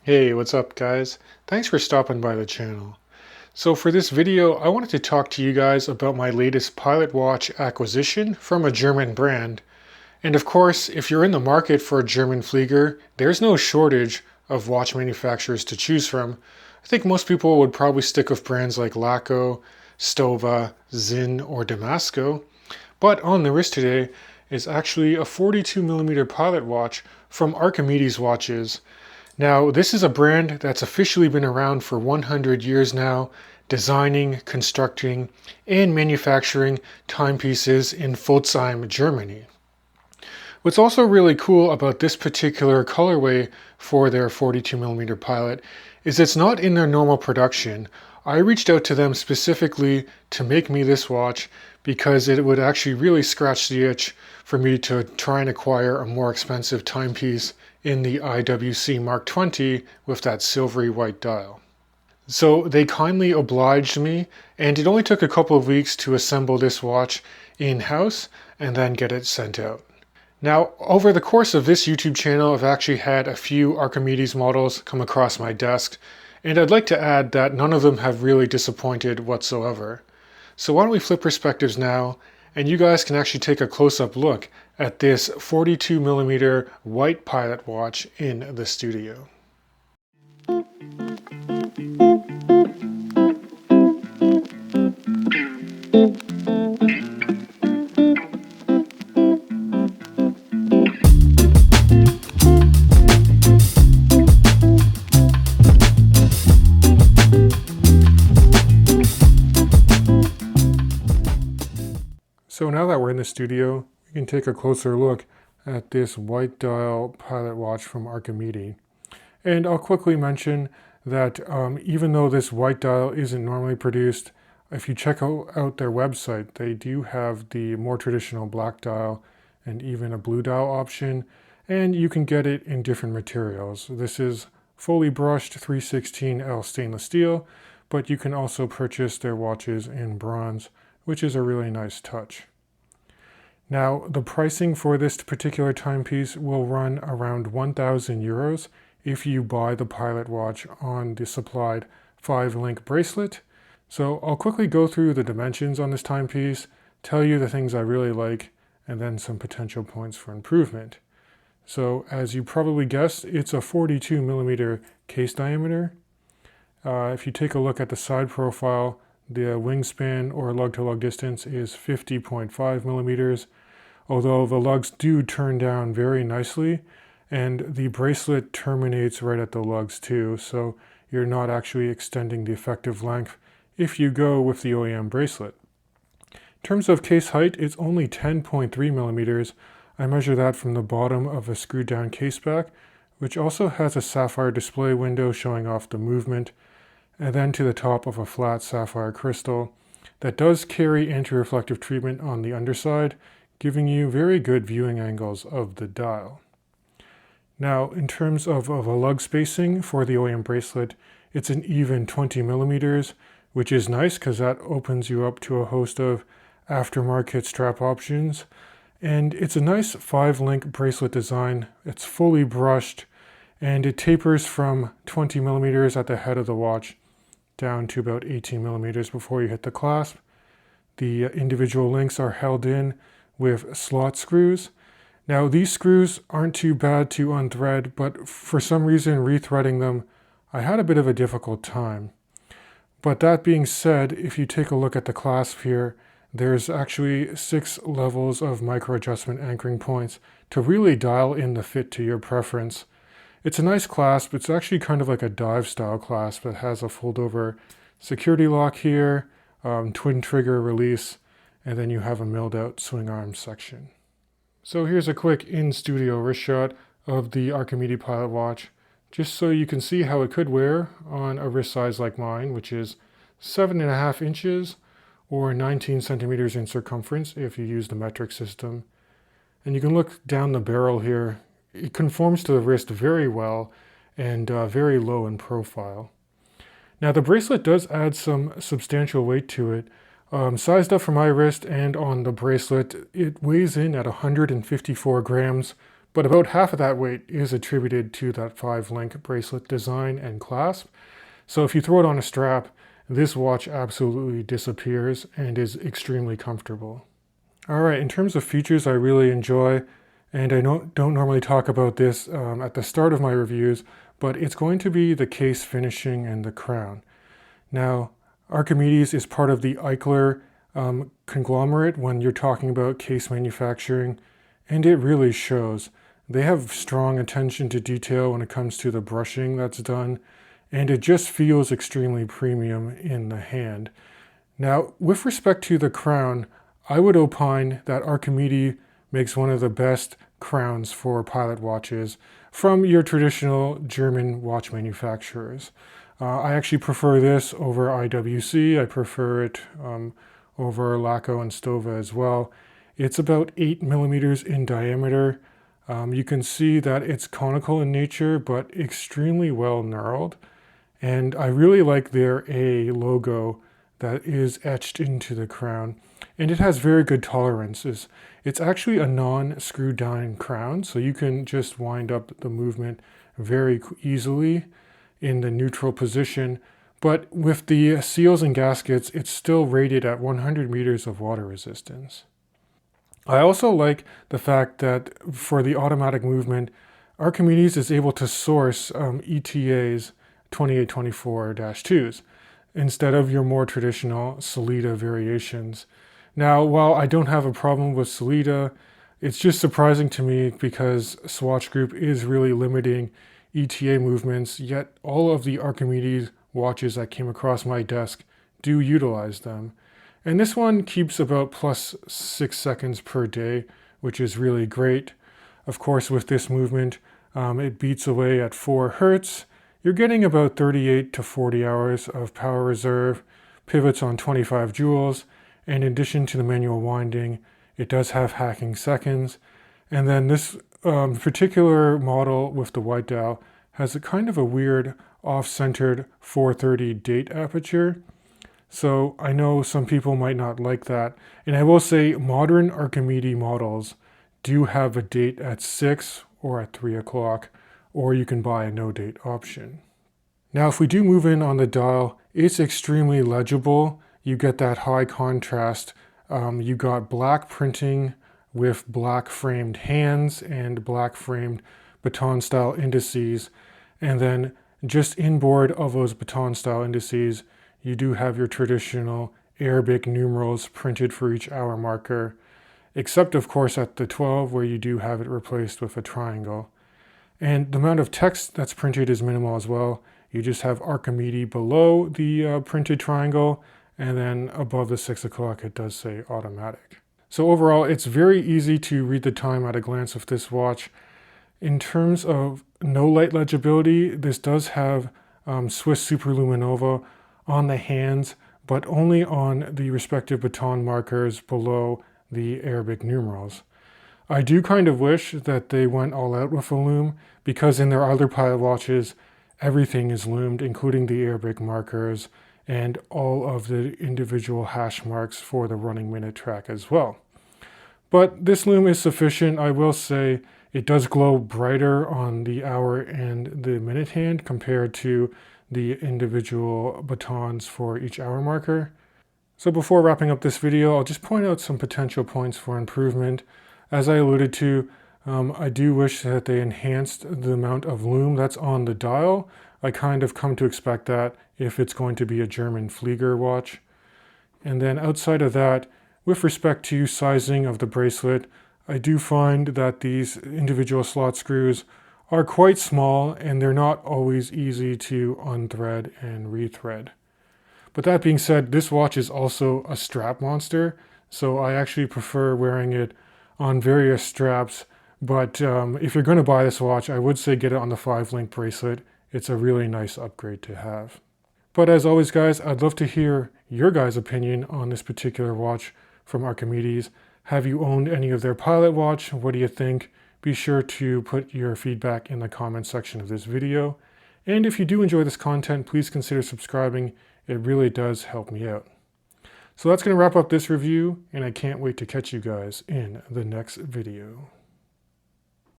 Hey, what's up guys? Thanks for stopping by the channel. So for this video, I wanted to talk to you guys about my latest Pilot Watch acquisition from a German brand. And of course, if you're in the market for a German Flieger, there's no shortage of watch manufacturers to choose from. I think most people would probably stick with brands like Laco, Stova, Zinn, or Damasco. But on the wrist today is actually a 42mm Pilot Watch from Archimedes Watches. Now, this is a brand that's officially been around for 100 years now, designing, constructing, and manufacturing timepieces in Pforzheim, Germany. What's also really cool about this particular colorway for their 42mm Pilot is it's not in their normal production. I reached out to them specifically to make me this watch because it would actually really scratch the itch for me to try and acquire a more expensive timepiece in the IWC Mark XX with that silvery white dial. So they kindly obliged me, and it only took a couple of weeks to assemble this watch in-house and then get it sent out. Now, over the course of this YouTube channel, I've actually had a few Archimedes models come across my desk, and I'd like to add that none of them have really disappointed whatsoever. So why don't we flip perspectives now, and you guys can actually take a close-up look at this 42mm white Pilot watch in the studio. So now that we're in the studio, we can take a closer look at this white dial Pilot watch from Archimede. And I'll quickly mention that even though this white dial isn't normally produced, if you check out their website, they do have the more traditional black dial and even a blue dial option, and you can get it in different materials. This is fully brushed 316L stainless steel, but you can also purchase their watches in bronze, which is a really nice touch. Now, the pricing for this particular timepiece will run around 1,000 euros if you buy the Pilot watch on the supplied 5-link bracelet. So I'll quickly go through the dimensions on this timepiece, tell you the things I really like, and then some potential points for improvement. So as you probably guessed, it's a 42mm case diameter. If you take a look at the side profile, the wingspan or lug-to-lug distance is 50.5 millimeters, although the lugs do turn down very nicely, and the bracelet terminates right at the lugs too, so you're not actually extending the effective length if you go with the OEM bracelet. In terms of case height, it's only 10.3 millimeters. I measure that from the bottom of a screwed down case back, which also has a sapphire display window showing off the movement, and then to the top of a flat sapphire crystal that does carry anti-reflective treatment on the underside, giving you very good viewing angles of the dial. Now, in terms of a lug spacing for the OEM bracelet, it's an even 20 millimeters, which is nice because that opens you up to a host of aftermarket strap options. And it's a nice 5-link bracelet design. It's fully brushed, and it tapers from 20 millimeters at the head of the watch down to about 18 millimeters before you hit the clasp. The individual links are held in with slot screws. Now, these screws aren't too bad to unthread, but for some reason rethreading them, I had a bit of a difficult time. But that being said, if you take a look at the clasp here, there's actually 6 levels of micro adjustment anchoring points to really dial in the fit to your preference. It's a nice clasp. It's actually kind of like a dive style clasp that has a fold over security lock here, twin trigger release, and then you have a milled out swing arm section. So here's a quick in-studio wrist shot of the Archimede Pilot watch, just so you can see how it could wear on a wrist size like mine, which is 7.5 inches or 19 centimeters in circumference if you use the metric system. And you can look down the barrel here. It conforms to the wrist very well and very low in profile. Now the bracelet does add some substantial weight to it. Sized up for my wrist and on the bracelet, it weighs in at 154 grams but about half of that weight is attributed to that 5-link bracelet design and clasp. So if you throw it on a strap, this watch absolutely disappears and is extremely comfortable. Alright, in terms of features I really enjoy, and I don't normally talk about this at the start of my reviews, but it's going to be the case finishing and the crown. Now, Archimedes is part of the Eichler conglomerate when you're talking about case manufacturing, and it really shows. They have strong attention to detail when it comes to the brushing that's done, and it just feels extremely premium in the hand. Now, with respect to the crown, I would opine that Archimede makes one of the best crowns for pilot watches from your traditional German watch manufacturers. I actually prefer this over IWC. I prefer it over Laco and Stova as well. It's about 8 millimeters in diameter. You can see that it's conical in nature, but extremely well knurled. And I really like their A logo that is etched into the crown. And it has very good tolerances. It's actually a non-screw down crown, so you can just wind up the movement very easily in the neutral position. But with the seals and gaskets, it's still rated at 100 meters of water resistance. I also like the fact that for the automatic movement, Archimedes is able to source ETAs 2824-2s instead of your more traditional Sellita variations. Now, while I don't have a problem with Sellita, it's just surprising to me because Swatch Group is really limiting ETA movements, yet all of the Archimedes watches that came across my desk do utilize them. And this one keeps about plus 6 seconds per day, which is really great. Of course, with this movement, it beats away at 4 hertz. You're getting about 38 to 40 hours of power reserve, pivots on 25 joules, and in addition to the manual winding, it does have hacking seconds. And then this particular model with the white dial has a kind of a weird off-centered 430 date aperture. So I know some people might not like that. And I will say modern Archimede models do have a date at 6 or at 3 o'clock, or you can buy a no date option. Now, if we do move in on the dial, it's extremely legible. You get that high contrast. You got black printing with black framed hands and black framed baton style indices. And then just inboard of those baton style indices, you do have your traditional Arabic numerals printed for each hour marker, except of course at the 12 where you do have it replaced with a triangle. And the amount of text that's printed is minimal as well. You just have Archimede below the printed triangle, and then above the 6 o'clock it does say automatic. So overall, it's very easy to read the time at a glance with this watch. In terms of no light legibility, this does have Swiss Superluminova on the hands, but only on the respective baton markers below the Arabic numerals. I do kind of wish that they went all out with a lume, because in their other pilot watches, everything is loomed, including the Arabic markers and all of the individual hash marks for the running minute track as well. But this lume is sufficient. I will say it does glow brighter on the hour and the minute hand compared to the individual batons for each hour marker. So before wrapping up this video, I'll just point out some potential points for improvement. As I alluded to, I do wish that they enhanced the amount of lume that's on the dial. I kind of come to expect that if it's going to be a German Flieger watch. And then outside of that, with respect to sizing of the bracelet, I do find that these individual slot screws are quite small and they're not always easy to unthread and rethread. But that being said, this watch is also a strap monster, so I actually prefer wearing it on various straps. But if you're going to buy this watch, I would say get it on the 5-link bracelet. It's a really nice upgrade to have. But as always, guys, I'd love to hear your guys' opinion on this particular watch from Archimedes. Have you owned any of their pilot watch? What do you think? Be sure to put your feedback in the comment section of this video. And if you do enjoy this content, please consider subscribing. It really does help me out. So that's going to wrap up this review, and I can't wait to catch you guys in the next video.